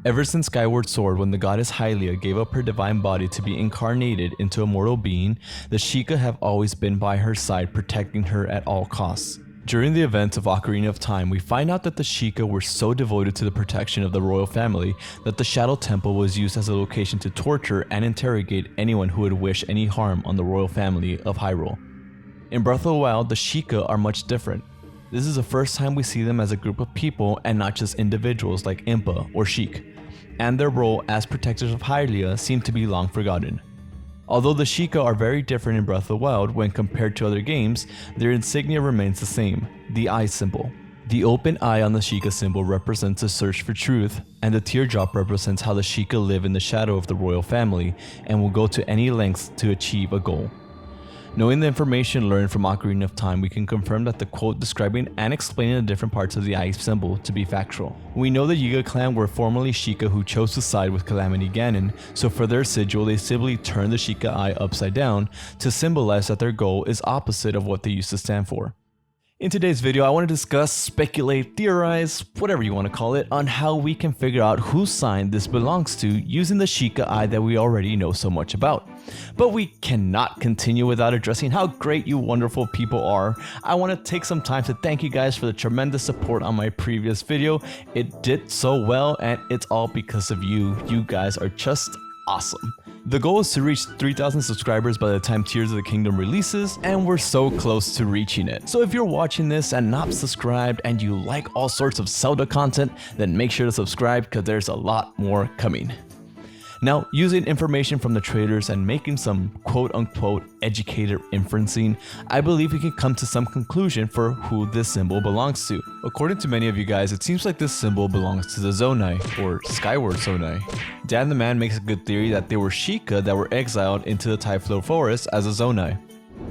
Ever since Skyward Sword, when the goddess Hylia gave up her divine body to be incarnated into a mortal being, the Sheikah have always been by her side, protecting her at all costs. During the events of Ocarina of Time, we find out that the Sheikah were so devoted to the protection of the royal family that the Shadow Temple was used as a location to torture and interrogate anyone who would wish any harm on the royal family of Hyrule. In Breath of the Wild, the Sheikah are much different. This is the first time we see them as a group of people and not just individuals like Impa or Sheik, and their role as protectors of Hylia seem to be long forgotten. Although the Sheikah are very different in Breath of the Wild when compared to other games, their insignia remains the same, the eye symbol. The open eye on the Sheikah symbol represents a search for truth, and the teardrop represents how the Sheikah live in the shadow of the royal family and will go to any lengths to achieve a goal. Knowing the information learned from Ocarina of Time, we can confirm that the quote describing and explaining the different parts of the eye symbol to be factual. We know the Yiga clan were formerly Sheikah who chose to side with Calamity Ganon, so for their sigil they simply turned the Sheikah eye upside down to symbolize that their goal is opposite of what they used to stand for. In today's video, I want to discuss, speculate, theorize, whatever you want to call it, on how we can figure out whose sign this belongs to using the Sheikah eye that we already know so much about. But we cannot continue without addressing how great you wonderful people are. I want to take some time to thank you guys for the tremendous support on my previous video. It did so well, and it's all because of you. You guys are just awesome. The goal is to reach 3,000 subscribers by the time Tears of the Kingdom releases, and we're so close to reaching it. So if you're watching this and not subscribed and you like all sorts of Zelda content, then make sure to subscribe because there's a lot more coming. Now, using information from the trailers and making some quote-unquote educated inferencing, I believe we can come to some conclusion for who this symbol belongs to. According to many of you guys, it seems like this symbol belongs to the Zonai, or Skyward Zonai. Dan the Man makes a good theory that they were Sheikah that were exiled into the Typhloid Forest as a Zonai.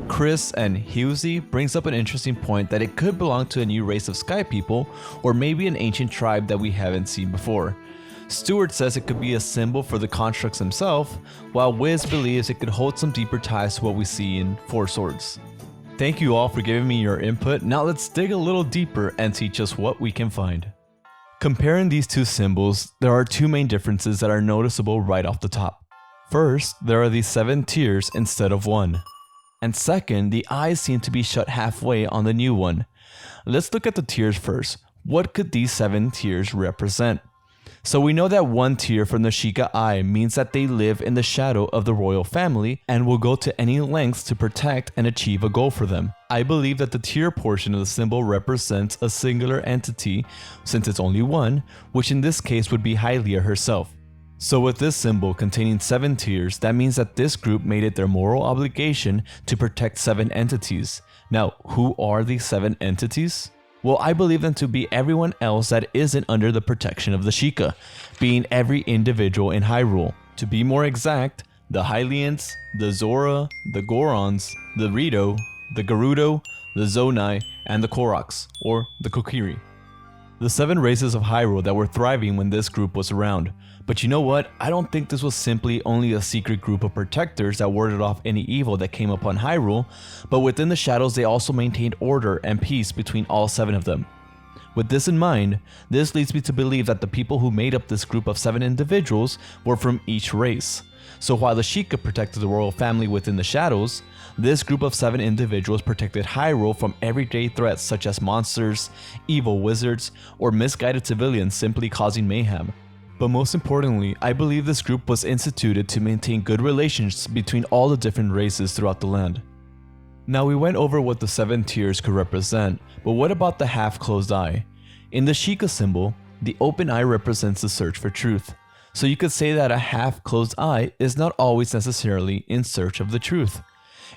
Chris and Husey brings up an interesting point that it could belong to a new race of sky people, or maybe an ancient tribe that we haven't seen before. Stuart says it could be a symbol for the constructs themselves, while Wiz believes it could hold some deeper ties to what we see in Four Swords. Thank you all for giving me your input. Now let's dig a little deeper and see just what we can find. Comparing these two symbols, there are two main differences that are noticeable right off the top. First, there are these 7 tears instead of 1. And second, the eyes seem to be shut halfway on the new one. Let's look at the tears first. What could these 7 tears represent? So we know that 1 tear from the Sheikah eye means that they live in the shadow of the royal family and will go to any lengths to protect and achieve a goal for them. I believe that the tear portion of the symbol represents a singular entity, since it's only 1, which in this case would be Hylia herself. So with this symbol containing 7 tears, that means that this group made it their moral obligation to protect 7 entities. Now, who are these 7 entities? Well, I believe them to be everyone else that isn't under the protection of the Sheikah, being every individual in Hyrule. To be more exact, the Hylians, the Zora, the Gorons, the Rito, the Gerudo, the Zonai, and the Koroks, or the Kokiri. The 7 races of Hyrule that were thriving when this group was around. But you know what? I don't think this was simply only a secret group of protectors that warded off any evil that came upon Hyrule, but within the shadows they also maintained order and peace between all 7 of them. With this in mind, this leads me to believe that the people who made up this group of 7 individuals were from each race. So while the Sheikah protected the royal family within the shadows, this group of 7 individuals protected Hyrule from everyday threats such as monsters, evil wizards, or misguided civilians simply causing mayhem. But most importantly, I believe this group was instituted to maintain good relations between all the different races throughout the land. Now we went over what the 7 tears could represent, but what about the half-closed eye? In the Sheikah symbol, the open eye represents the search for truth. So you could say that a half-closed eye is not always necessarily in search of the truth.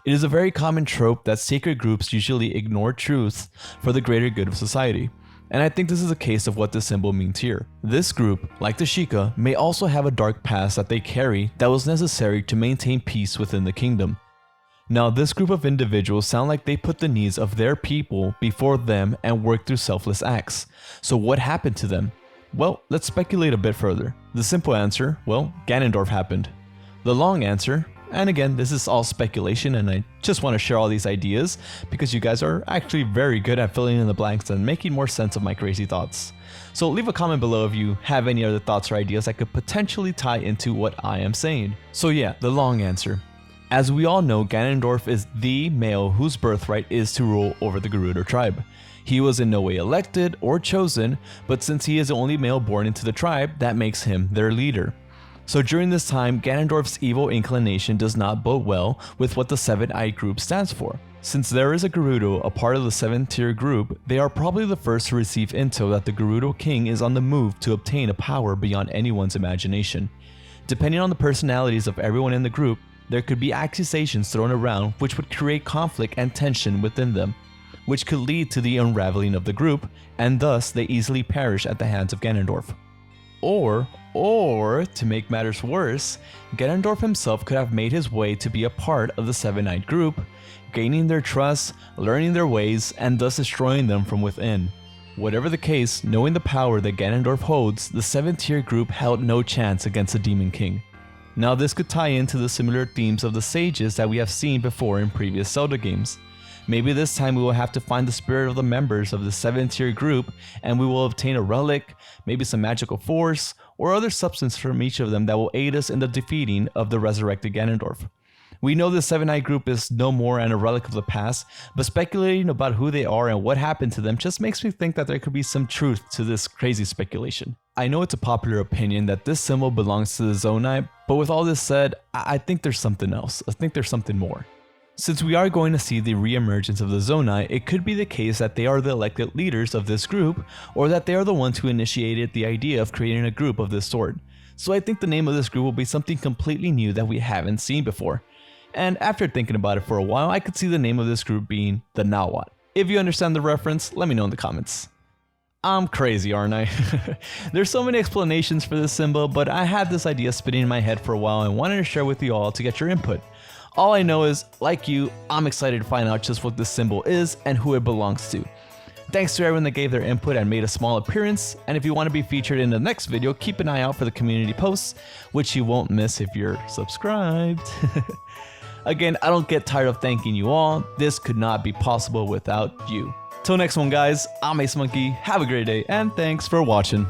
It is a very common trope that sacred groups usually ignore truths for the greater good of society. And I think this is a case of what this symbol means here. This group, like the Sheikah, may also have a dark past that they carry that was necessary to maintain peace within the kingdom. Now this group of individuals sound like they put the needs of their people before them and work through selfless acts. So what happened to them? Well, let's speculate a bit further. The simple answer, well, Ganondorf happened. The long answer, And again, this is all speculation, and I just want to share all these ideas because you guys are actually very good at filling in the blanks and making more sense of my crazy thoughts. So leave a comment below if you have any other thoughts or ideas that could potentially tie into what I am saying. So yeah, the long answer. As we all know, Ganondorf is the male whose birthright is to rule over the Gerudo tribe. He was in no way elected or chosen, but since he is the only male born into the tribe, that makes him their leader. So during this time, Ganondorf's evil inclination does not bode well with what the Seven-Eyed Group stands for. Since there is a Gerudo, a part of the 7th-tier group, they are probably the first to receive intel that the Gerudo King is on the move to obtain a power beyond anyone's imagination. Depending on the personalities of everyone in the group, there could be accusations thrown around which would create conflict and tension within them, which could lead to the unraveling of the group, and thus they easily perish at the hands of Ganondorf. Or, to make matters worse, Ganondorf himself could have made his way to be a part of the Seven-Eyed Group, gaining their trust, learning their ways, and thus destroying them from within. Whatever the case, knowing the power that Ganondorf holds, the 7th-tier group held no chance against the Demon King. Now this could tie into the similar themes of the sages that we have seen before in previous Zelda games. Maybe this time we will have to find the spirit of the members of the 7th-tier group, and we will obtain a relic, maybe some magical force, or other substance from each of them that will aid us in the defeating of the resurrected Ganondorf. We know the 7-Eyed Group is no more and a relic of the past, but speculating about who they are and what happened to them just makes me think that there could be some truth to this crazy speculation. I know it's a popular opinion that this symbol belongs to the Zonai, but with all this said, I think there's something else. I think there's something more. Since we are going to see the re-emergence of the Zonai, it could be the case that they are the elected leaders of this group, or that they are the ones who initiated the idea of creating a group of this sort. So I think the name of this group will be something completely new that we haven't seen before. And after thinking about it for a while, I could see the name of this group being the Nawat. If you understand the reference, let me know in the comments. I'm crazy, aren't I? There's so many explanations for this symbol, but I had this idea spinning in my head for a while and wanted to share with you all to get your input. All I know is, like you, I'm excited to find out just what this symbol is and who it belongs to. Thanks to everyone that gave their input and made a small appearance, and if you want to be featured in the next video, keep an eye out for the community posts, which you won't miss if you're subscribed. Again, I don't get tired of thanking you all. This could not be possible without you. Till next one, guys, I'm Ace Monkey, have a great day, and thanks for watching.